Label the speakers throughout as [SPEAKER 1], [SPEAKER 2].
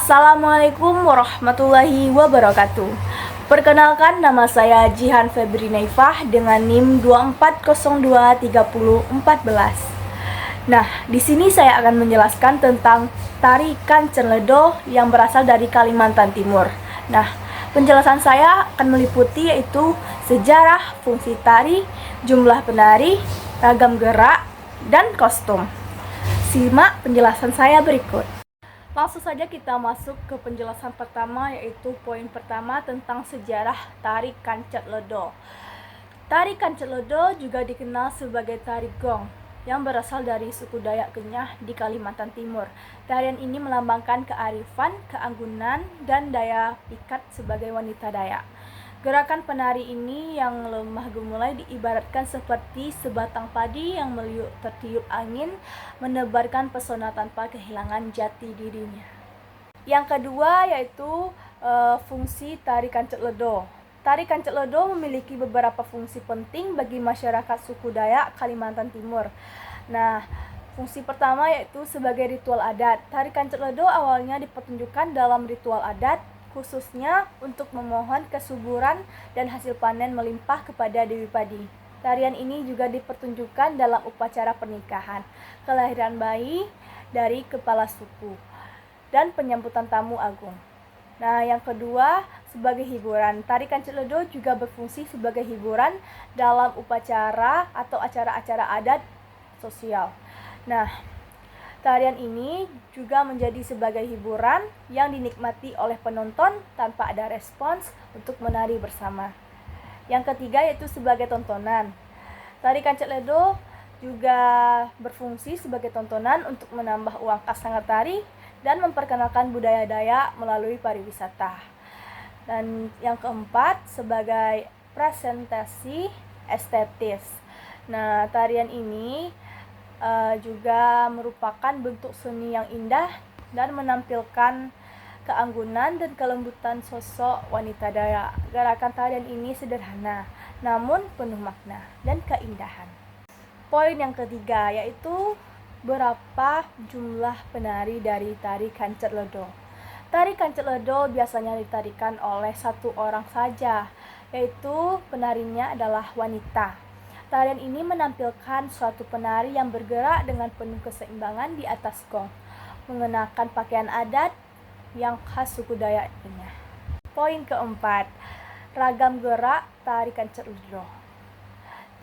[SPEAKER 1] Assalamualaikum warahmatullahi wabarakatuh. Perkenalkan, nama saya Jihan Febri Naifah dengan NIM 24023014. Nah, di sini saya akan menjelaskan tentang tari Kancenledo yang berasal dari Kalimantan Timur. Nah, penjelasan saya akan meliputi yaitu sejarah, fungsi tari, jumlah penari, ragam gerak, dan kostum. Simak penjelasan saya berikut. Langsung saja kita masuk ke penjelasan pertama, yaitu poin pertama tentang sejarah tari Kancenledo. Tari Kancenledo juga dikenal sebagai tari gong yang berasal dari suku Dayak Kenyah di Kalimantan Timur. Tarian ini melambangkan kearifan, keanggunan, dan daya pikat sebagai wanita Dayak. Gerakan penari ini yang lemah gemulai diibaratkan seperti sebatang padi yang meliuk tertiup angin, menebarkan pesona tanpa kehilangan jati dirinya. Yang kedua yaitu fungsi tari Kancenledo. Tari Kancenledo memiliki beberapa fungsi penting bagi masyarakat suku Dayak Kalimantan Timur. Nah, fungsi pertama yaitu sebagai ritual adat. Tari Kancenledo awalnya dipertunjukkan dalam ritual adat, khususnya untuk memohon kesuburan dan hasil panen melimpah kepada Dewi Padi. Tarian ini juga dipertunjukkan dalam upacara pernikahan, kelahiran bayi dari kepala suku, dan penyambutan tamu agung. Nah, yang kedua, sebagai hiburan. Tari Kancenledo juga berfungsi sebagai hiburan dalam upacara atau acara-acara adat sosial. Nah, tarian ini juga menjadi sebagai hiburan yang dinikmati oleh penonton tanpa ada respons untuk menari bersama. Yang ketiga yaitu sebagai tontonan. Tari Kancenledo juga berfungsi sebagai tontonan untuk menambah uang kas sangat tari dan memperkenalkan budaya Dayak melalui pariwisata. Dan yang keempat sebagai presentasi estetis. Nah, tarian ini juga merupakan bentuk seni yang indah dan menampilkan keanggunan dan kelembutan sosok wanita Dayak. Gerakan tarian ini sederhana, namun penuh makna dan keindahan. Poin yang ketiga yaitu berapa jumlah penari dari tari Kancenledo. Tari Kancenledo biasanya ditarikan oleh satu orang saja, yaitu penarinya adalah wanita. Tarian ini menampilkan suatu penari yang bergerak dengan penuh keseimbangan di atas gong, mengenakan pakaian adat yang khas suku Dayak Kenyah. Poin keempat, ragam gerak tari Kancenledo.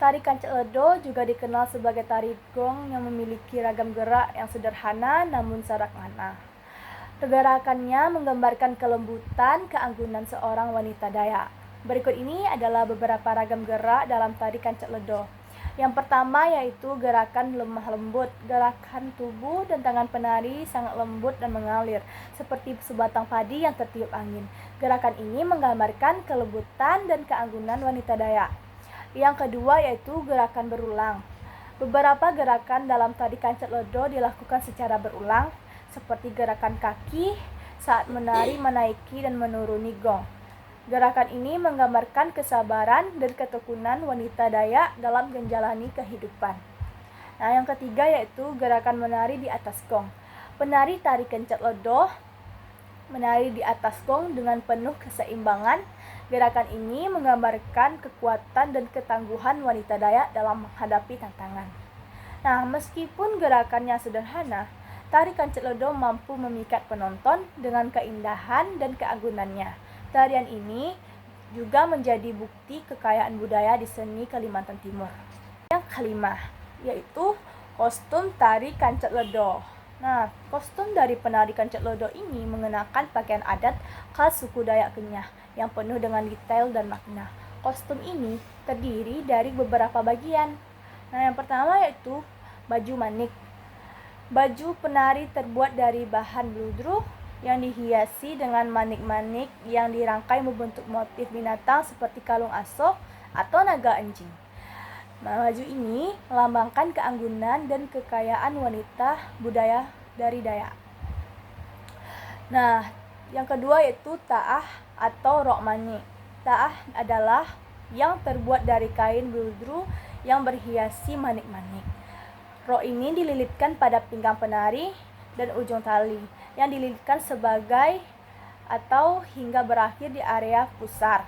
[SPEAKER 1] Tari Kancenledo juga dikenal sebagai tari gong yang memiliki ragam gerak yang sederhana namun syarat makna. Gerakannya menggambarkan kelembutan, keanggunan seorang wanita Dayak. Berikut ini adalah beberapa ragam gerak dalam tari Kancenledo. Yang pertama yaitu gerakan lemah lembut. Gerakan tubuh dan tangan penari sangat lembut dan mengalir, seperti sebatang padi yang tertiup angin. Gerakan ini menggambarkan kelembutan dan keanggunan wanita Dayak. Yang kedua yaitu gerakan berulang. Beberapa gerakan dalam tari Kancenledo dilakukan secara berulang, seperti gerakan kaki saat menari menaiki dan menuruni gong. Gerakan ini menggambarkan kesabaran dan ketekunan wanita Dayak dalam menjalani kehidupan. Nah, yang ketiga yaitu gerakan menari di atas gong. Penari tari Kancenledo menari di atas gong dengan penuh keseimbangan. Gerakan ini menggambarkan kekuatan dan ketangguhan wanita Dayak dalam menghadapi tantangan. Nah, meskipun gerakannya sederhana, tari Kancenledo mampu memikat penonton dengan keindahan dan keanggunannya. Tarian ini juga menjadi bukti kekayaan budaya di seni Kalimantan Timur. Yang kelima, yaitu kostum tari Kancenledo. Nah, kostum dari penari Kancenledo ini mengenakan pakaian adat khas suku Dayak Kenyah yang penuh dengan detail dan makna. Kostum ini terdiri dari beberapa bagian. Nah, yang pertama yaitu baju manik. Baju penari terbuat dari bahan bludru yang dihiasi dengan manik-manik yang dirangkai membentuk motif binatang seperti kalung aso atau naga anjing. Baju ini melambangkan keanggunan dan kekayaan wanita budaya dari Dayak. Nah, yang kedua yaitu taah atau rok manik. Taah adalah yang terbuat dari kain bludru yang berhiasi manik-manik. Rok ini dililitkan pada pinggang penari dan ujung tali yang dililitkan sebagai atau hingga berakhir di area pusar.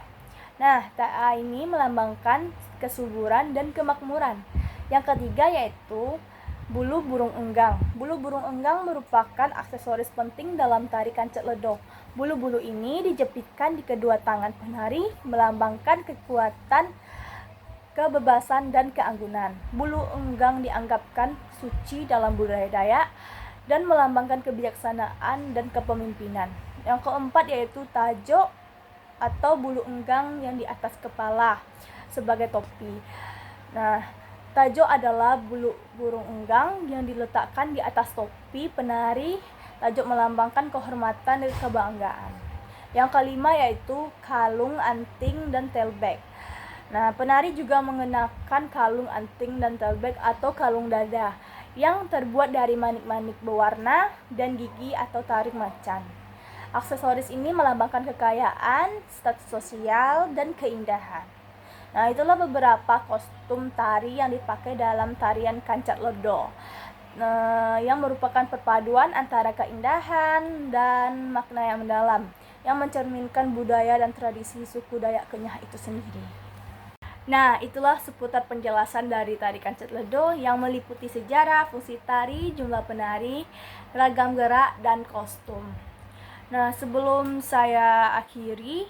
[SPEAKER 1] Nah, TA ini melambangkan kesuburan dan kemakmuran. Yang ketiga yaitu bulu burung enggang. Bulu burung enggang merupakan aksesoris penting dalam tari kancet ledo. Bulu-bulu ini dijepitkan di kedua tangan penari, melambangkan kekuatan, kebebasan, dan keanggunan. Bulu enggang dianggapkan suci dalam budaya Dayak dan melambangkan kebijaksanaan dan kepemimpinan. Yang keempat yaitu tajo atau bulu enggang yang di atas kepala sebagai topi. Nah, tajo adalah bulu burung enggang yang diletakkan di atas topi penari. Tajo melambangkan kehormatan dan kebanggaan. Yang kelima yaitu kalung, anting, dan telbek. Nah, penari juga mengenakan kalung, anting, dan telbek atau kalung dada yang terbuat dari manik-manik berwarna dan gigi atau tarik macan. Aksesoris ini melambangkan kekayaan, status sosial, dan keindahan. Nah, itulah beberapa kostum tari yang dipakai dalam tarian kancet ledo, yang merupakan perpaduan antara keindahan dan makna yang mendalam, yang mencerminkan budaya dan tradisi suku Dayak Kenyah itu sendiri. Nah, itulah seputar penjelasan dari tari kancet ledo yang meliputi sejarah, fungsi tari, jumlah penari, ragam gerak, dan kostum. Nah, sebelum saya akhiri,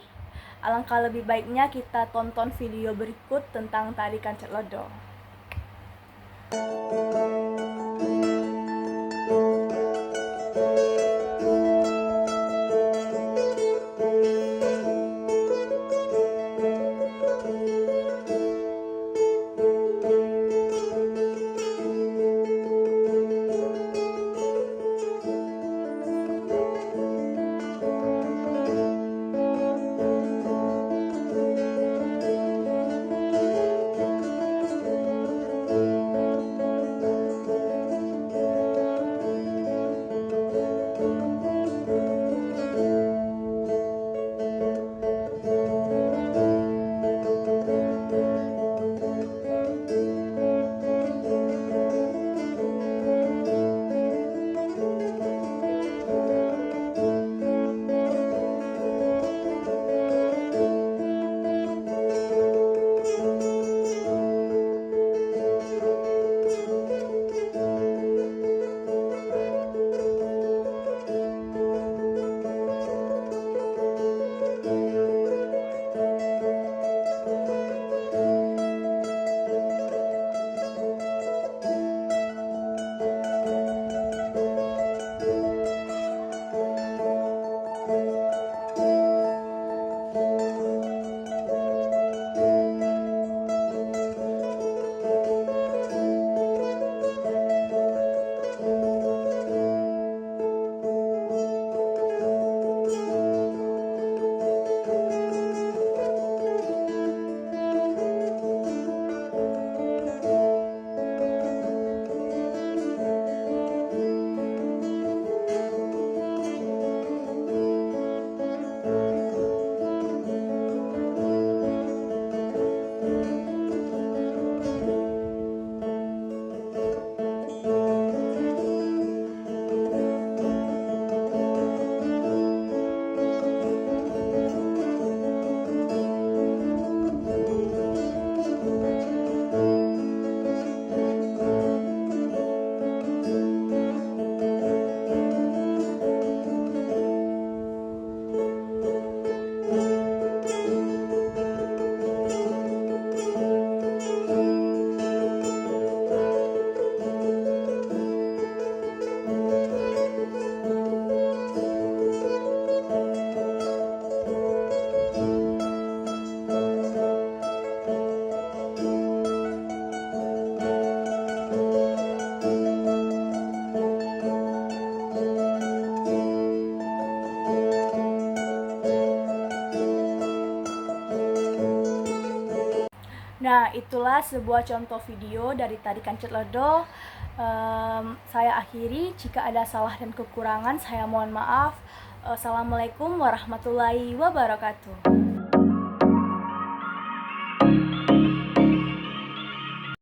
[SPEAKER 1] alangkah lebih baiknya kita tonton video berikut tentang tari kancet ledo. Nah, itulah sebuah contoh video dari tari kancet ledo. Saya akhiri, jika ada salah dan kekurangan saya mohon maaf. Assalamualaikum warahmatullahi wabarakatuh.